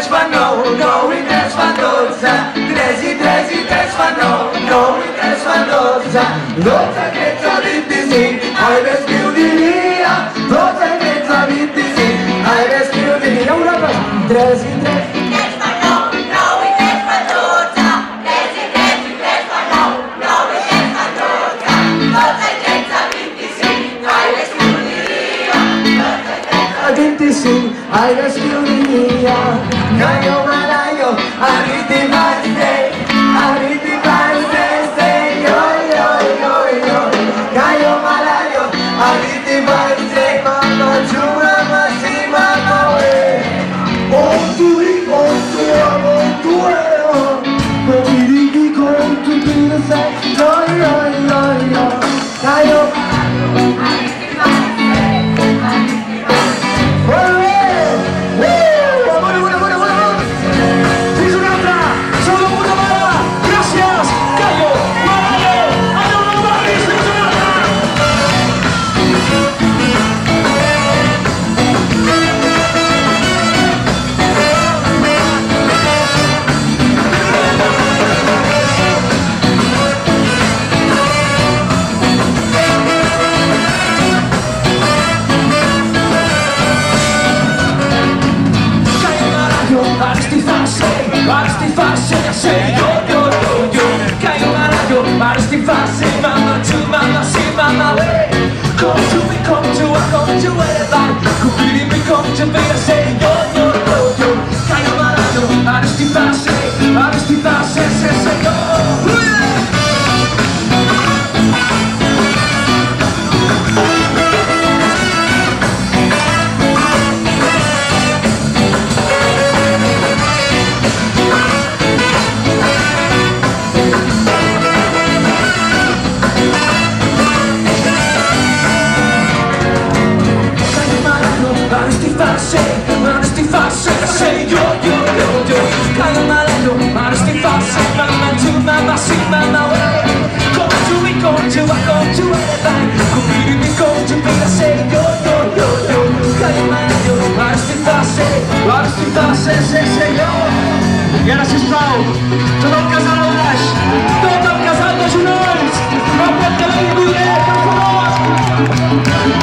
fan 9, 9 i 3 fan 12, 3 i 3 i 3 fan 9, 9 i 3 fan 12, 12 i 13, 25, hai més que ho diria, 12 i 13, 25, hai més que ho diria, una cosa, 3 i 3 i 3 fan 9, 9 i 3 fan 12, 3 i 3 i 3 fan 9, 9 i 3 fan 12, 12 i 13, 25, hai més que ho diria, 12 i 13, 25, hai més que ho diria, Caio Maraio, Ariti Birthday, Ariti Birthday, say yo yo yo yo, Caio Maraio, Ariti Birthday, mama chula, masi mama we, on tu ero, moririki con tu vida, say yo yo yo yo, Caio Maraio, Ariti Birthday, Ariti Birthday. Say yo yo yo yo, Caio Maraio, Aresti Fase, mama to mama, see mama way. Come to me, come to I come to everybody. Kupiri mi come to me, I say yo yo yo yo, Caio Maraio, Aresti Fase, say yo. Say yo yo yo yo, Caio Maraio, Aresti Fase, mama to mama, see mama way. Come to me, come to I come to everybody. Kupiri mi come to me, I say yo yo yo yo, Caio Maraio, Aresti Fase, say yo. I ara, sisplau, tot el casal al baix, tot el casal de genolls, no pot tenir ningú, per favor!